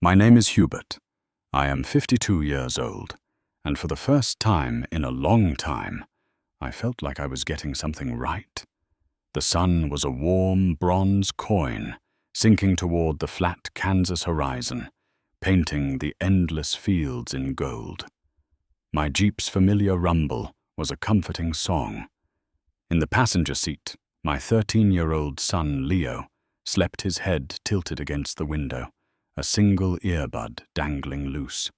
My name is Hubert. I am 52 years old, and for the first time in a long time, I felt like I was getting something right. The sun was a warm bronze coin, sinking toward the flat Kansas horizon, painting the endless fields in gold. My Jeep's familiar rumble was a comforting song. In the passenger seat, my 13-year-old son, Leo, slept his head tilted against the window, a single earbud dangling loose.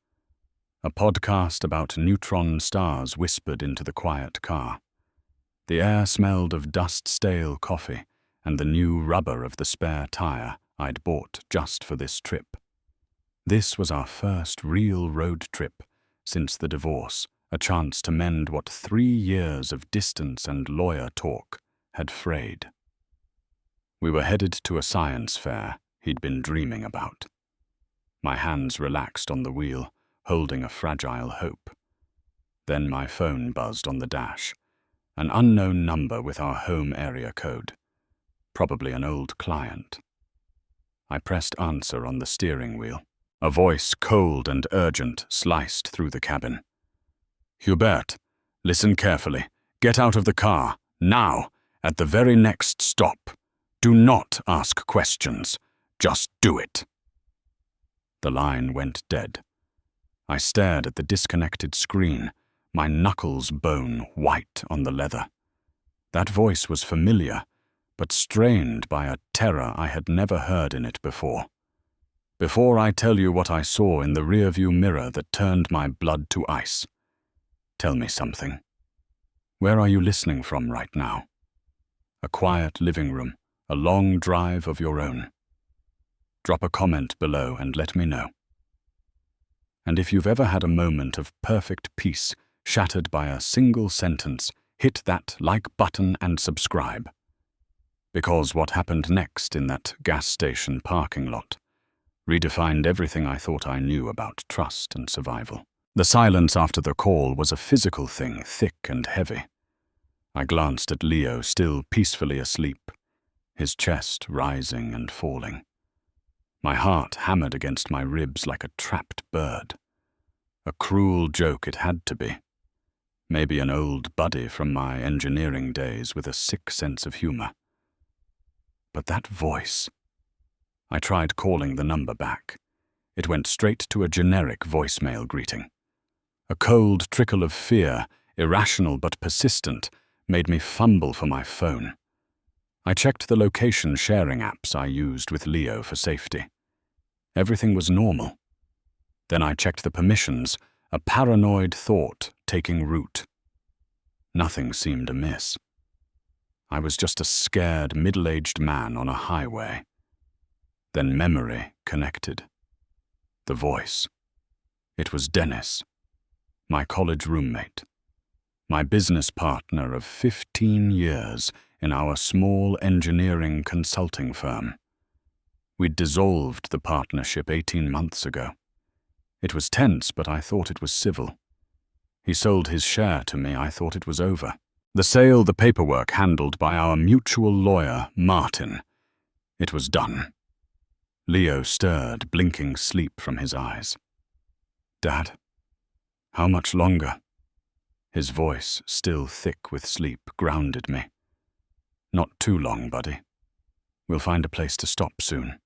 A podcast about neutron stars whispered into the quiet car. The air smelled of dust-stale coffee and the new rubber of the spare tire I'd bought just for this trip. This was our first real road trip since the divorce, a chance to mend what 3 years of distance and lawyer talk had frayed. We were headed to a science fair he'd been dreaming about. My hands relaxed on the wheel, holding a fragile hope. Then my phone buzzed on the dash, an unknown number with our home area code, probably an old client. I pressed answer on the steering wheel. A voice, cold and urgent, sliced through the cabin. "Hubert, listen carefully. Get out of the car, now, at the very next stop. Do not ask questions. Just do it." The line went dead. I stared at the disconnected screen, my knuckles bone white on the leather. That voice was familiar, but strained by a terror I had never heard in it before. Before I tell you what I saw in the rearview mirror that turned my blood to ice, tell me something. Where are you listening from right now? A quiet living room, a long drive of your own. Drop a comment below and let me know. And if you've ever had a moment of perfect peace shattered by a single sentence, hit that like button and subscribe. Because what happened next in that gas station parking lot redefined everything I thought I knew about trust and survival. The silence after the call was a physical thing, thick and heavy. I glanced at Leo, still peacefully asleep, his chest rising and falling. My heart hammered against my ribs like a trapped bird. A cruel joke it had to be. Maybe an old buddy from my engineering days with a sick sense of humor. But that voice... I tried calling the number back. It went straight to a generic voicemail greeting. A cold trickle of fear, irrational but persistent, made me fumble for my phone. I checked the location sharing apps I used with Leo for safety. Everything was normal. Then I checked the permissions, a paranoid thought taking root. Nothing seemed amiss. I was just a scared, middle-aged man on a highway. Then memory connected. The voice. It was Dennis, my college roommate, my business partner of 15 years in our small engineering consulting firm. We'd dissolved the partnership 18 months ago. It was tense, but I thought it was civil. He sold his share to me. I thought it was over. The sale, the paperwork handled by our mutual lawyer, Martin. It was done. Leo stirred, blinking sleep from his eyes. "Dad, how much longer?" His voice, still thick with sleep, grounded me. "Not too long, buddy. We'll find a place to stop soon,"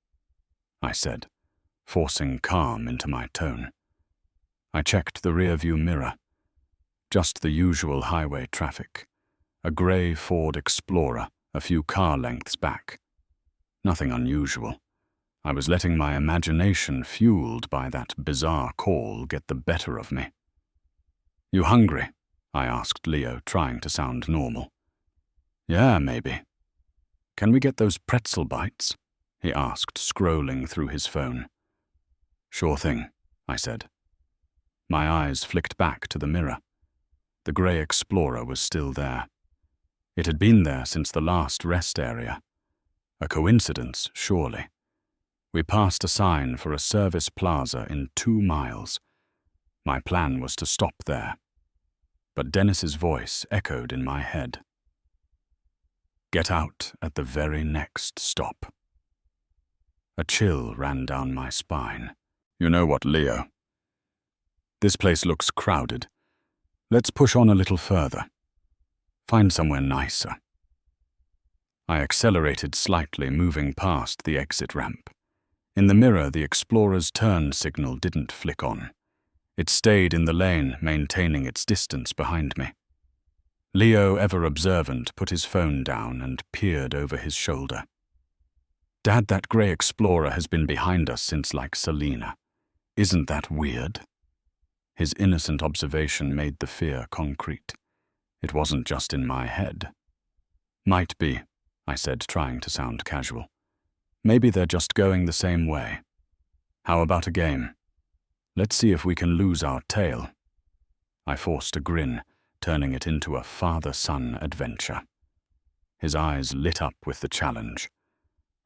I said, forcing calm into my tone. I checked the rearview mirror. Just the usual highway traffic. A grey Ford Explorer, a few car lengths back. Nothing unusual. I was letting my imagination, fueled by that bizarre call, get the better of me. "You hungry?" I asked Leo, trying to sound normal. "Yeah, maybe." "Can we get those pretzel bites?" he asked, scrolling through his phone. "Sure thing," I said. My eyes flicked back to the mirror. The grey Explorer was still there. It had been there since the last rest area. A coincidence, surely. We passed a sign for a service plaza in 2 miles. My plan was to stop there. But Dennis's voice echoed in my head. "Get out at the very next stop." A chill ran down my spine. You know what, Leo? This place looks crowded. Let's push on a little further. Find somewhere nicer. I accelerated slightly, moving past the exit ramp. In the mirror, the Explorer's turn signal didn't flick on. It stayed in the lane, maintaining its distance behind me. Leo, ever observant, put his phone down and peered over his shoulder. Dad, that grey Explorer has been behind us since like Selena. Isn't that weird? His innocent observation made the fear concrete. It wasn't just in my head. Might be, I said, trying to sound casual. Maybe they're just going the same way. How about a game? Let's see if we can lose our tail. I forced a grin, turning it into a father-son adventure. His eyes lit up with the challenge.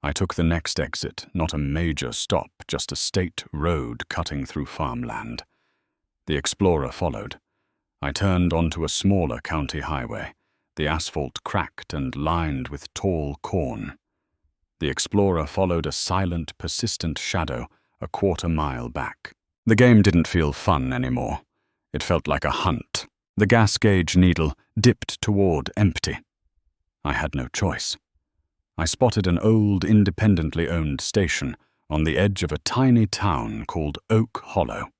I took the next exit, not a major stop, just a state road cutting through farmland. The Explorer followed. I turned onto a smaller county highway, the asphalt cracked and lined with tall corn. The Explorer followed a silent, persistent shadow a quarter-mile back. The game didn't feel fun anymore. It felt like a hunt. The gas gauge needle dipped toward empty. I had no choice. I spotted an old, independently owned station on the edge of a tiny town called Oak Hollow.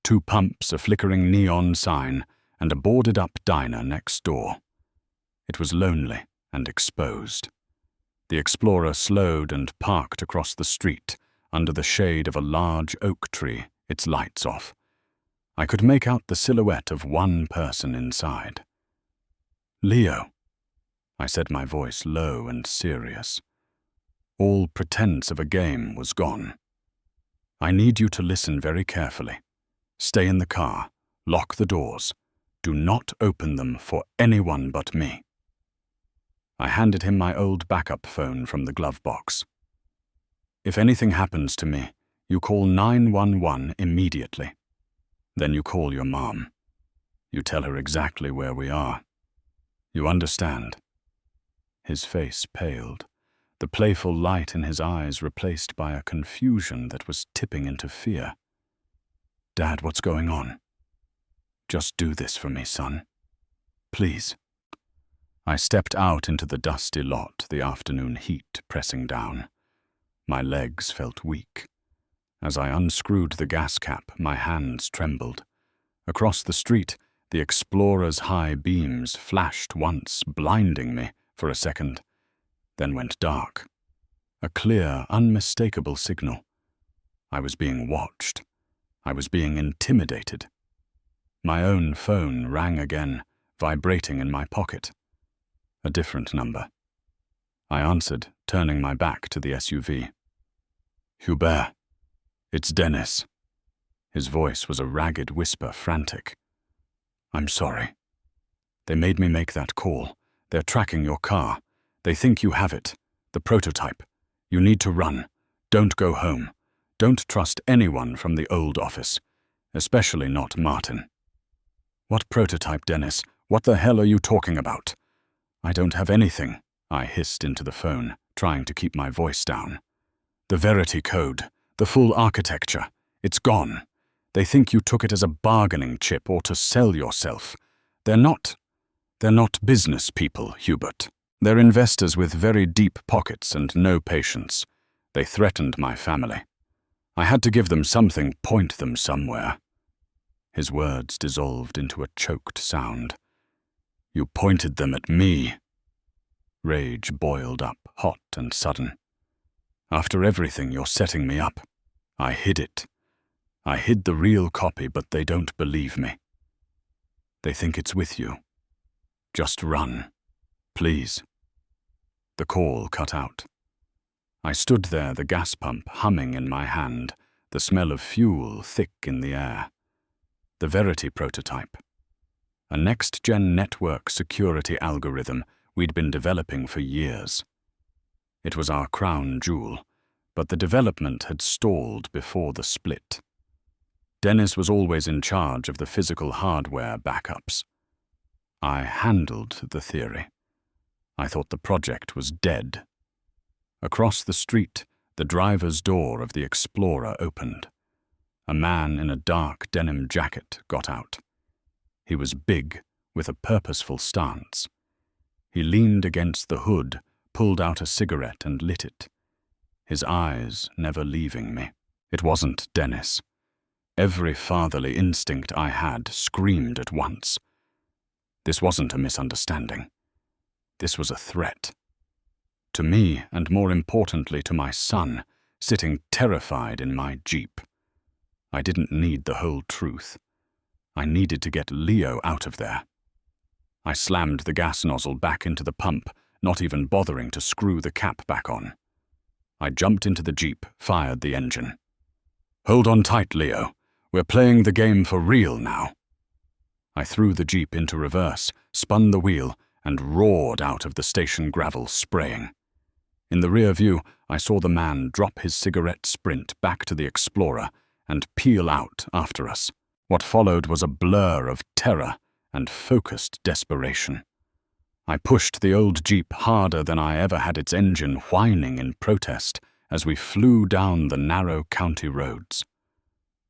2 pumps, a flickering neon sign, and a boarded-up diner next door. It was lonely and exposed. The Explorer slowed and parked across the street, under the shade of a large oak tree, its lights off. I could make out the silhouette of one person inside. Leo, I said, my voice low and serious. All pretense of a game was gone. I need you to listen very carefully. Stay in the car, lock the doors. Do not open them for anyone but me. I handed him my old backup phone from the glove box. If anything happens to me, you call 911 immediately. Then you call your mom. You tell her exactly where we are. You understand? His face paled, the playful light in his eyes replaced by a confusion that was tipping into fear. Dad, what's going on? Just do this for me, son. Please. I stepped out into the dusty lot, the afternoon heat pressing down. My legs felt weak. As I unscrewed the gas cap, my hands trembled. Across the street, the Explorer's high beams flashed once, blinding me for a second, then went dark. A clear, unmistakable signal. I was being watched. I was being intimidated. My own phone rang again, vibrating in my pocket. A different number. I answered, turning my back to the SUV. Hubert, it's Dennis. His voice was a ragged whisper, frantic. I'm sorry. They made me make that call. They're tracking your car. They think you have it. The prototype. You need to run. Don't go home. Don't trust anyone from the old office. Especially not Martin. What prototype, Dennis? What the hell are you talking about? I don't have anything, I hissed into the phone, trying to keep my voice down. The Verity code. The full architecture. It's gone. They think you took it as a bargaining chip or to sell yourself. They're not business people, Hubert. They're investors with very deep pockets and no patience. They threatened my family. I had to give them something, point them somewhere. His words dissolved into a choked sound. You pointed them at me. Rage boiled up, hot and sudden. After everything, you're setting me up. I hid it. I hid the real copy, but they don't believe me. They think it's with you. Just run. Please. The call cut out. I stood there, the gas pump humming in my hand, the smell of fuel thick in the air. The Verity prototype. A next-gen network security algorithm we'd been developing for years. It was our crown jewel, but the development had stalled before the split. Dennis was always in charge of the physical hardware backups. I handled the theory. I thought the project was dead. Across the street, the driver's door of the Explorer opened. A man in a dark denim jacket got out. He was big, with a purposeful stance. He leaned against the hood, pulled out a cigarette and lit it, his eyes never leaving me. It wasn't Dennis. Every fatherly instinct I had screamed at once. This wasn't a misunderstanding. This was a threat. To me, and more importantly to my son, sitting terrified in my Jeep. I didn't need the whole truth. I needed to get Leo out of there. I slammed the gas nozzle back into the pump, not even bothering to screw the cap back on. I jumped into the Jeep, fired the engine. "Hold on tight, Leo. We're playing the game for real now." I threw the Jeep into reverse, spun the wheel, and roared out of the station gravel, spraying. In the rear view, I saw the man drop his cigarette sprint back to the Explorer and peel out after us. What followed was a blur of terror and focused desperation. I pushed the old Jeep harder than I ever had its engine whining in protest as we flew down the narrow county roads.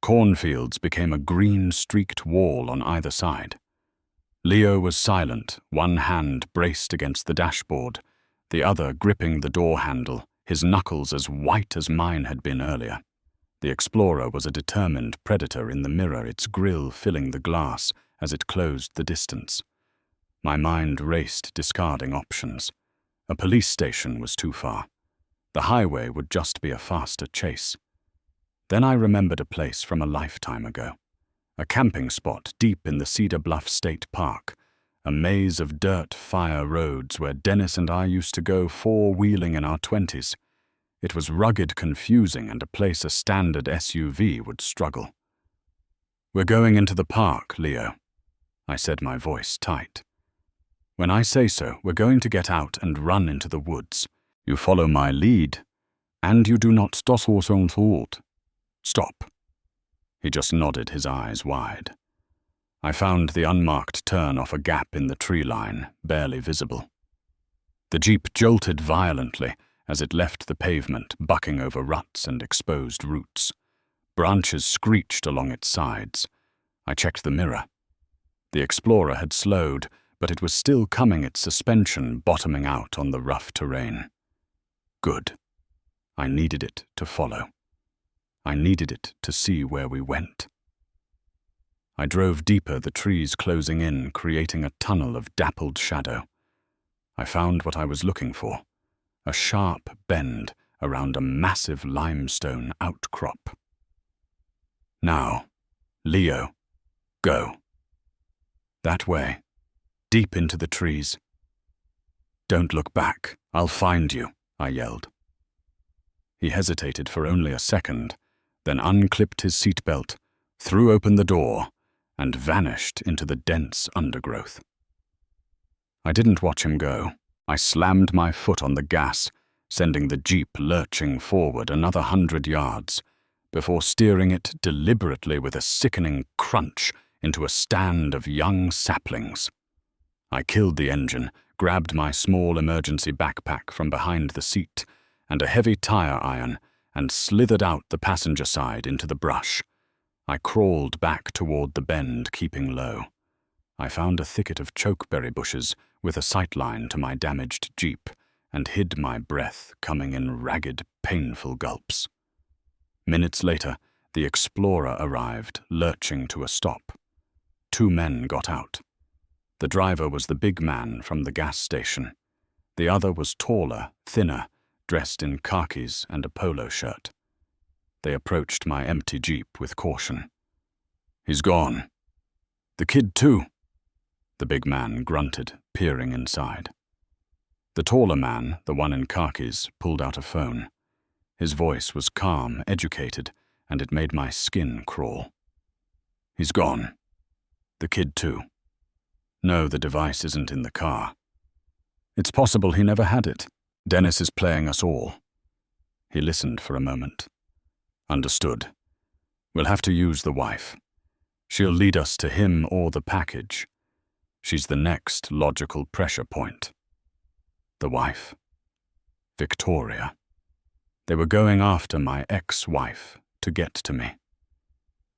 Cornfields became a green-streaked wall on either side. Leo was silent, one hand braced against the dashboard, the other gripping the door handle, his knuckles as white as mine had been earlier. The Explorer was a determined predator in the mirror, its grille filling the glass as it closed the distance. My mind raced, discarding options. A police station was too far. The highway would just be a faster chase. Then I remembered a place from a lifetime ago. A camping spot deep in the Cedar Bluff State Park, a maze of dirt fire roads where Dennis and I used to go four-wheeling in our 20s. It was rugged, confusing, and a place a standard SUV would struggle. "We're going into the park, Leo," I said, my voice tight. "When I say so, we're going to get out and run into the woods. You follow my lead, and you do not stop." He just nodded, his eyes wide. I found the unmarked turn off a gap in the tree line, barely visible. The Jeep jolted violently as it left the pavement, bucking over ruts and exposed roots. Branches screeched along its sides. I checked the mirror. The Explorer had slowed, but it was still coming, its suspension bottoming out on the rough terrain. Good. I needed it to follow. I needed it to see where we went. I drove deeper, the trees closing in, creating a tunnel of dappled shadow. I found what I was looking for. A sharp bend around a massive limestone outcrop. "Now, Leo, go." "That way, deep into the trees." "Don't look back. I'll find you," I yelled. He hesitated for only a second, then unclipped his seatbelt, threw open the door, and vanished into the dense undergrowth. I didn't watch him go. I slammed my foot on the gas, sending the Jeep lurching forward another 100 yards, before steering it deliberately with a sickening crunch into a stand of young saplings. I killed the engine, grabbed my small emergency backpack from behind the seat and a heavy tire iron, and slithered out the passenger side into the brush. I crawled back toward the bend, keeping low. I found a thicket of chokeberry bushes with a sightline to my damaged Jeep, and hid my breath, coming in ragged, painful gulps. Minutes later, the Explorer arrived, lurching to a stop. 2 men got out. The driver was the big man from the gas station. The other was taller, thinner, dressed in khakis and a polo shirt. They approached my empty Jeep with caution. "He's gone." "The kid too?" The big man grunted, peering inside. The taller man, the one in khakis, pulled out a phone. His voice was calm, educated, and it made my skin crawl. "He's gone. The kid too. No, the device isn't in the car. It's possible he never had it. Dennis is playing us all." He listened for a moment. "Understood. We'll have to use the wife. She'll lead us to him or the package. She's the next logical pressure point." The wife? Victoria. They were going after my ex-wife to get to me.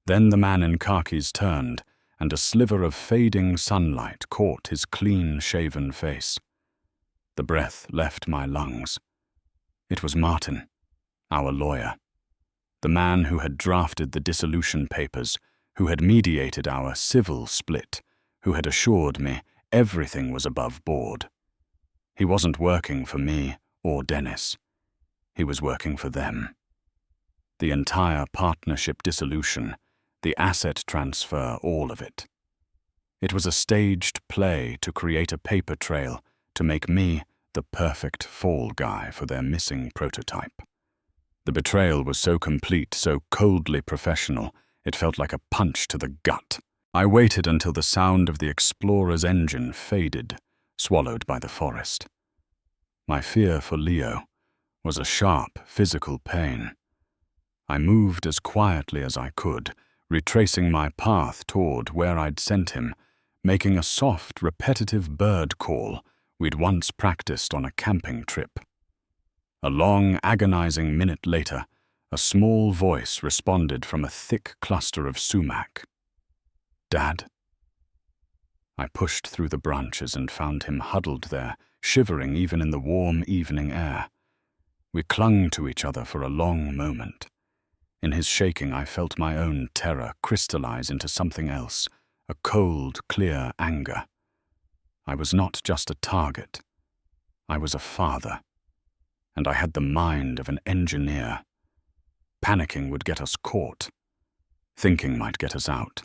Then the man in khakis turned, and a sliver of fading sunlight caught his clean-shaven face. The breath left my lungs. It was Martin, our lawyer. The man who had drafted the dissolution papers, who had mediated our civil split, who had assured me everything was above board. He wasn't working for me or Dennis. He was working for them. The entire partnership dissolution, the asset transfer, all of it. It was a staged play to create a paper trail to make me the perfect fall guy for their missing prototype. The betrayal was so complete, so coldly professional, it felt like a punch to the gut. I waited until the sound of the Explorer's engine faded, swallowed by the forest. My fear for Leo was a sharp physical pain. I moved as quietly as I could, retracing my path toward where I'd sent him, making a soft, repetitive bird call we'd once practiced on a camping trip. A long, agonizing minute later, a small voice responded from a thick cluster of sumac. "Dad?" I pushed through the branches and found him huddled there, shivering even in the warm evening air. We clung to each other for a long moment. In his shaking, I felt my own terror crystallize into something else, a cold, clear anger. I was not just a target. I was a father. And I had the mind of an engineer. Panicking would get us caught. Thinking might get us out.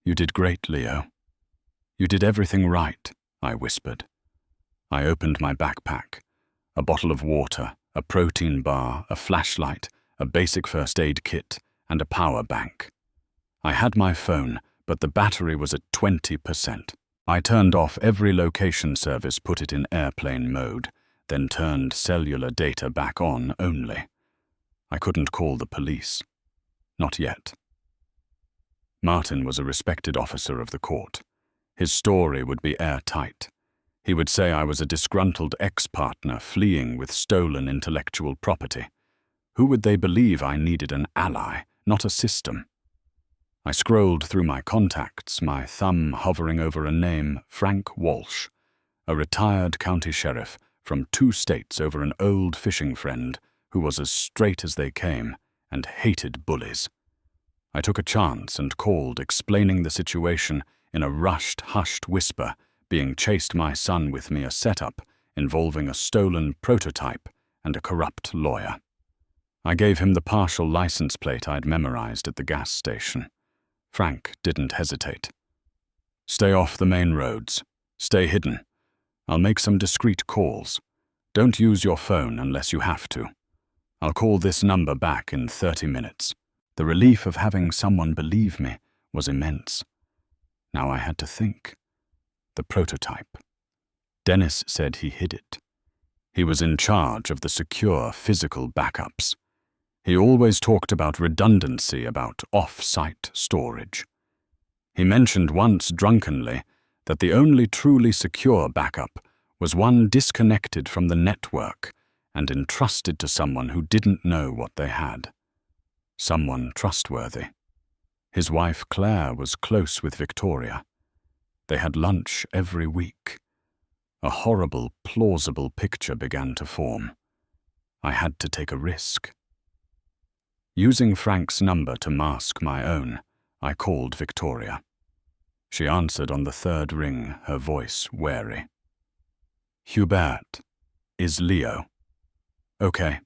"You did great, Leo. You did everything right," I whispered. I opened my backpack. A bottle of water, a protein bar, a flashlight, a basic first aid kit, and a power bank. I had my phone, but the battery was at 20%. I turned off every location service, put it in airplane mode, then turned cellular data back on only. I couldn't call the police. Not yet. Martin was a respected officer of the court. His story would be airtight. He would say I was a disgruntled ex-partner fleeing with stolen intellectual property. Who would they believe I needed an ally, not a system? I scrolled through my contacts, my thumb hovering over a name, Frank Walsh, a retired county sheriff from 2 states over an old fishing friend who was as straight as they came and hated bullies. I took a chance and called, explaining the situation in a rushed, hushed whisper, being chased my son with me, a setup involving a stolen prototype and a corrupt lawyer. I gave him the partial license plate I'd memorized at the gas station. Frank didn't hesitate. "Stay off the main roads. Stay hidden. I'll make some discreet calls. Don't use your phone unless you have to. I'll call this number back in 30 minutes. The relief of having someone believe me was immense. Now I had to think. The prototype. Dennis said he hid it. He was in charge of the secure physical backups. He always talked about redundancy, about off-site storage. He mentioned once drunkenly that the only truly secure backup was one disconnected from the network and entrusted to someone who didn't know what they had. Someone trustworthy. His wife Claire was close with Victoria. They had lunch every week. A horrible, plausible picture began to form. I had to take a risk. Using Frank's number to mask my own, I called Victoria. She answered on the 3rd ring, her voice wary. "Hubert, is Leo?" "Okay,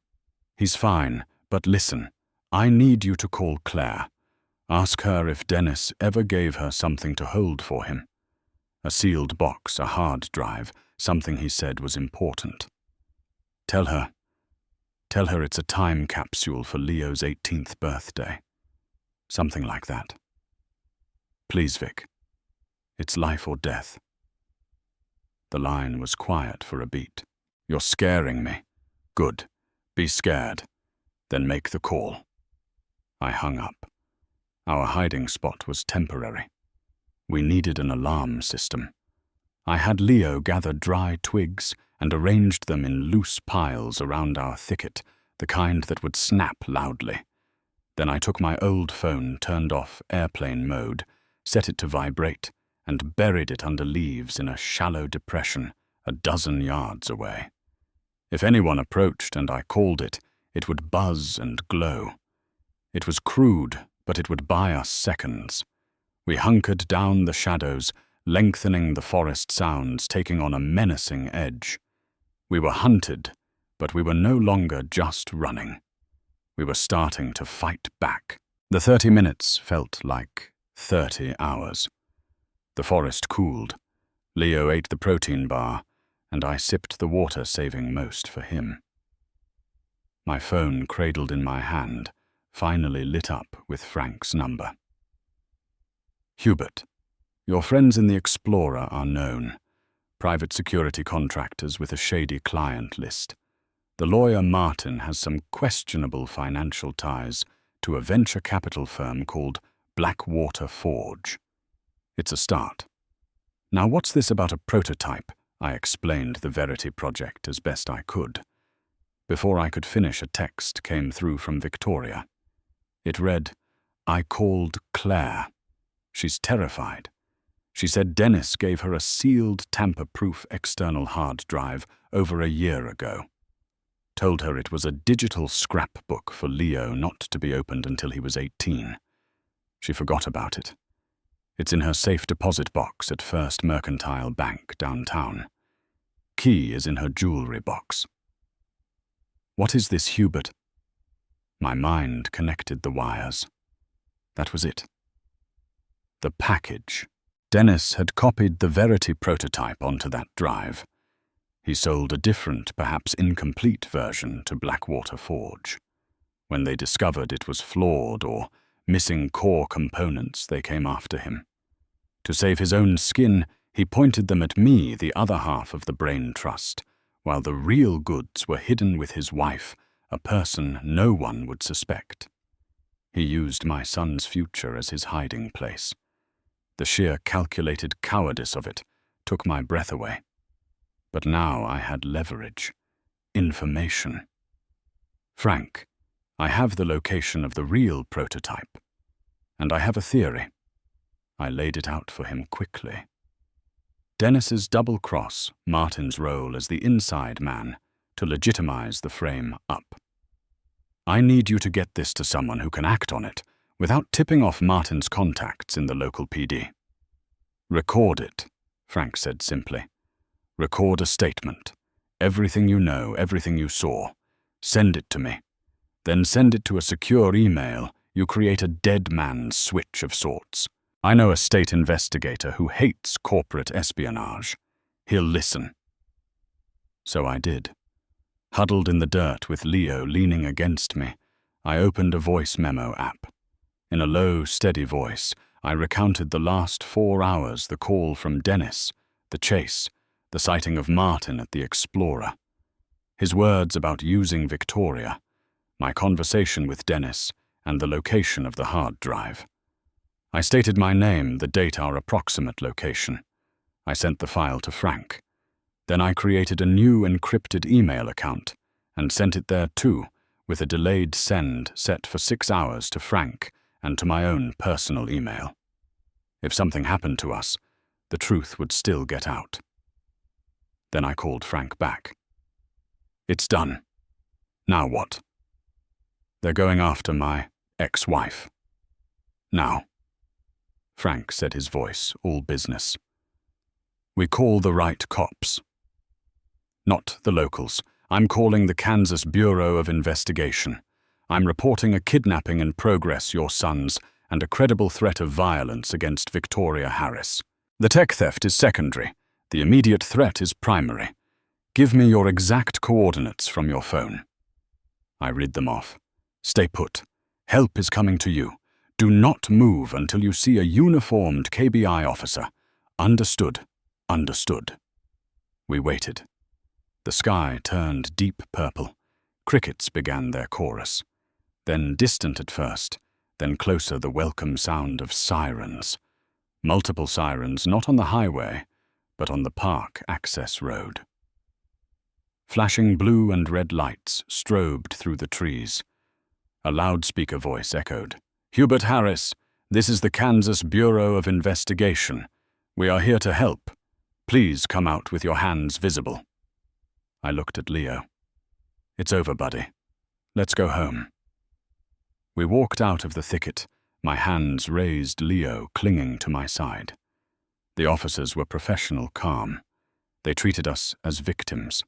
he's fine, but listen, I need you to call Claire. Ask her if Dennis ever gave her something to hold for him. A sealed box, a hard drive, something he said was important. Tell her it's a time capsule for Leo's 18th birthday. Something like that. Please, Vic. It's life or death." The line was quiet for a beat. "You're scaring me." "Good. Be scared. Then make the call." I hung up. Our hiding spot was temporary. We needed an alarm system. I had Leo gather dry twigs and arranged them in loose piles around our thicket, the kind that would snap loudly. Then I took my old phone, turned off airplane mode, set it to vibrate, and buried it under leaves in a shallow depression a dozen yards away. If anyone approached and I called it, it would buzz and glow. It was crude, but it would buy us seconds. We hunkered down the shadows, lengthening the forest sounds, taking on a menacing edge. We were hunted, but we were no longer just running. We were starting to fight back. The 30 minutes felt like 30 hours. The forest cooled. Leo ate the protein bar, and I sipped the water, saving most for him. My phone, cradled in my hand, finally lit up with Frank's number. Hubert, your friends in the Explorer are known. Private security contractors with a shady client list. The lawyer Martin has some questionable financial ties to a venture capital firm called Blackwater Forge. It's a start. Now, what's this about a prototype? I explained the Verity project as best I could. Before I could finish, a text came through from Victoria. It read, "I called Claire. She's terrified. She said Dennis gave her a sealed, tamper-proof external hard drive over a year ago. Told her it was a digital scrapbook for Leo not to be opened until he was 18. She forgot about it. It's in her safe deposit box at First Mercantile Bank downtown. Key is in her jewelry box." What is this, Hubert? My mind connected the wires. That was it. The package. Dennis had copied the Verity prototype onto that drive. He sold a different, perhaps incomplete version to Blackwater Forge. When they discovered it was flawed or missing core components, they came after him. To save his own skin, he pointed them at me, the other half of the brain trust, while the real goods were hidden with his wife, a person no one would suspect. He used my son's future as his hiding place. The sheer calculated cowardice of it took my breath away. But now I had leverage. Information. "Frank, I have the location of the real prototype. And I have a theory." I laid it out for him quickly. Dennis's double cross, Martin's role as the inside man, to legitimize the frame up. I need you to get this to someone who can act on it without tipping off Martin's contacts in the local PD. "Record it," Frank said simply. "Record a statement. Everything you know, everything you saw. Send it to me. Then send it to a secure email. You create a dead man's switch of sorts. I know a state investigator who hates corporate espionage. He'll listen." So I did. Huddled in the dirt with Leo leaning against me, I opened a voice memo app. In a low, steady voice, I recounted the last 4 hours, the call from Dennis, the chase, the sighting of Martin at the Explorer. His words about using Victoria, my conversation with Dennis, and the location of the hard drive. I stated my name, the date, our approximate location. I sent the file to Frank. Then I created a new encrypted email account and sent it there too, with a delayed send set for 6 hours to Frank and to my own personal email. If something happened to us, the truth would still get out. Then I called Frank back. "It's done. Now what?" "They're going after my ex-wife. Now." Frank said, his voice all business. "We call the right cops." "Not the locals. I'm calling the Kansas Bureau of Investigation. I'm reporting a kidnapping in progress, your sons, and a credible threat of violence against Victoria Harris. The tech theft is secondary. The immediate threat is primary. Give me your exact coordinates from your phone." I read them off. "Stay put. Help is coming to you. Do not move until you see a uniformed KBI officer. Understood. Understood." We waited. The sky turned deep purple. Crickets began their chorus. Then distant at first, then closer the welcome sound of sirens. Multiple sirens, not on the highway, but on the park access road. Flashing blue and red lights strobed through the trees. A loudspeaker voice echoed. "Hubert Harris, this is the Kansas Bureau of Investigation. We are here to help. Please come out with your hands visible." I looked at Leo. "It's over, buddy. Let's go home." We walked out of the thicket, my hands raised, Leo clinging to my side. The officers were professional calm. They treated us as victims.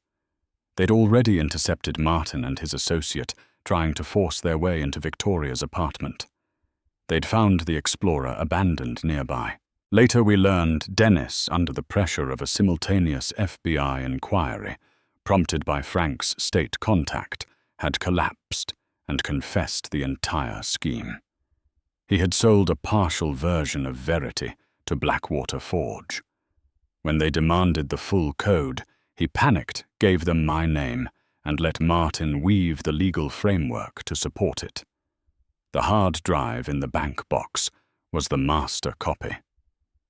They'd already intercepted Martin and his associate, trying to force their way into Victoria's apartment. They'd found the Explorer abandoned nearby. Later we learned Dennis, under the pressure of a simultaneous FBI inquiry, prompted by Frank's state contact, had collapsed and confessed the entire scheme. He had sold a partial version of Verity to Blackwater Forge. When they demanded the full code, he panicked, gave them my name, and let Martin weave the legal framework to support it. The hard drive in the bank box was the master copy.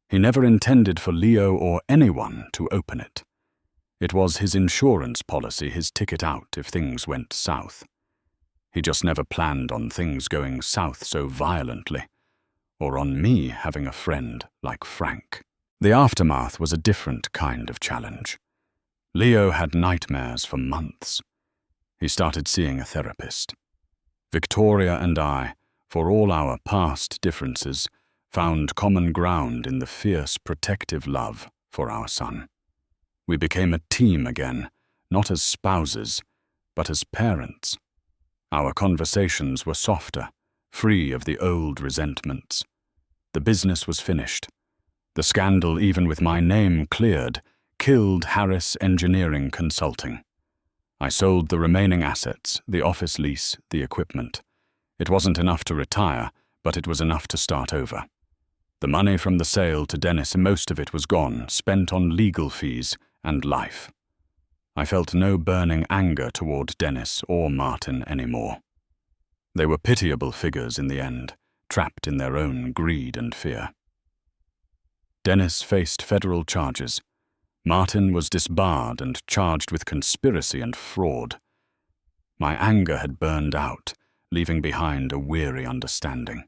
He never intended for Leo or anyone to open it. It was his insurance policy, his ticket out if things went south. He just never planned on things going south so violently, or on me having a friend like Frank. The aftermath was a different kind of challenge. Leo had nightmares for months. He started seeing a therapist. Victoria and I, for all our past differences, found common ground in the fierce protective love for our son. We became a team again, not as spouses, but as parents. Our conversations were softer, free of the old resentments. The business was finished. The scandal, even with my name cleared, killed Harris Engineering Consulting. I sold the remaining assets, the office lease, the equipment. It wasn't enough to retire, but it was enough to start over. The money from the sale to Dennis, most of it was gone, spent on legal fees and life. I felt no burning anger toward Dennis or Martin anymore. They were pitiable figures in the end, trapped in their own greed and fear. Dennis faced federal charges. Martin was disbarred and charged with conspiracy and fraud. My anger had burned out, leaving behind a weary understanding.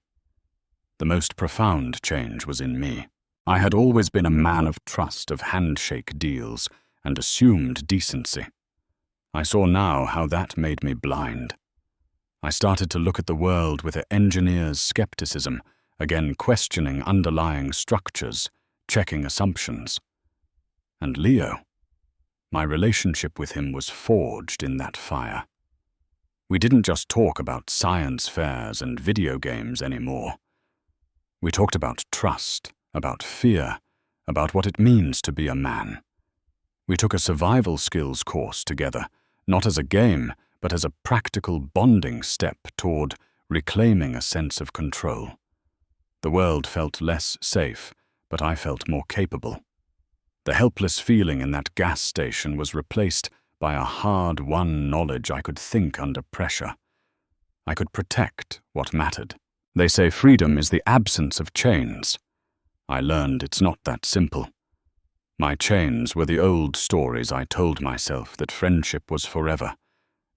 The most profound change was in me. I had always been a man of trust, of handshake deals, and assumed decency. I saw now how that made me blind. I started to look at the world with an engineer's skepticism, again questioning underlying structures, checking assumptions. And Leo, my relationship with him was forged in that fire. We didn't just talk about science fairs and video games anymore. We talked about trust, about fear, about what it means to be a man. We took a survival skills course together, not as a game, but as a practical bonding step toward reclaiming a sense of control. The world felt less safe, but I felt more capable. The helpless feeling in that gas station was replaced by a hard-won knowledge I could think under pressure. I could protect what mattered. They say freedom is the absence of chains. I learned it's not that simple. My chains were the old stories I told myself, that friendship was forever,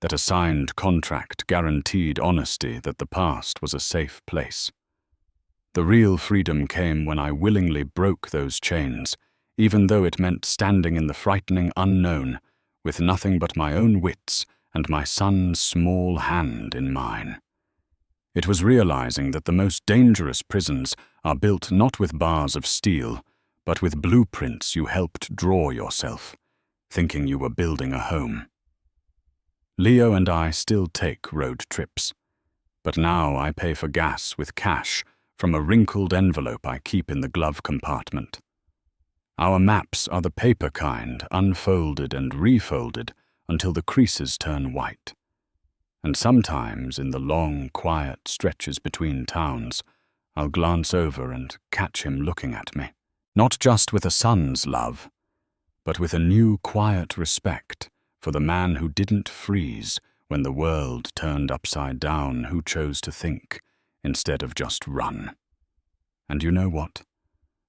that a signed contract guaranteed honesty, that the past was a safe place. The real freedom came when I willingly broke those chains, even though it meant standing in the frightening unknown, with nothing but my own wits and my son's small hand in mine. It was realizing that the most dangerous prisons are built not with bars of steel, but with blueprints you helped draw yourself, thinking you were building a home. Leo and I still take road trips, but now I pay for gas with cash from a wrinkled envelope I keep in the glove compartment. Our maps are the paper kind, unfolded and refolded until the creases turn white. And sometimes, in the long, quiet stretches between towns, I'll glance over and catch him looking at me, not just with a son's love, but with a new quiet respect for the man who didn't freeze when the world turned upside down, who chose to think instead of just run. And you know what?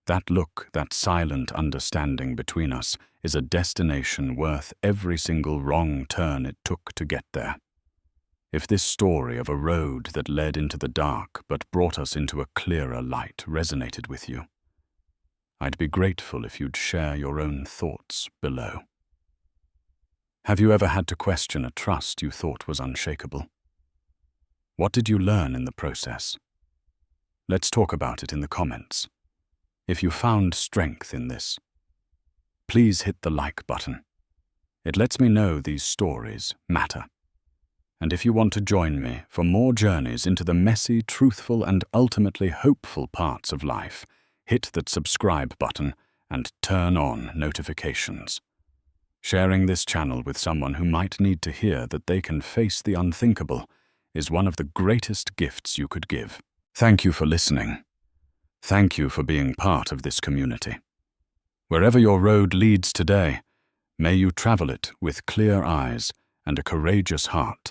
That look, that silent understanding between us, is a destination worth every single wrong turn it took to get there. If this story of a road that led into the dark but brought us into a clearer light resonated with you, I'd be grateful if you'd share your own thoughts below. Have you ever had to question a trust you thought was unshakable? What did you learn in the process? Let's talk about it in the comments. If you found strength in this, please hit the like button. It lets me know these stories matter. And if you want to join me for more journeys into the messy, truthful, and ultimately hopeful parts of life, hit that subscribe button and turn on notifications. Sharing this channel with someone who might need to hear that they can face the unthinkable is one of the greatest gifts you could give. Thank you for listening. Thank you for being part of this community. Wherever your road leads today, may you travel it with clear eyes and a courageous heart.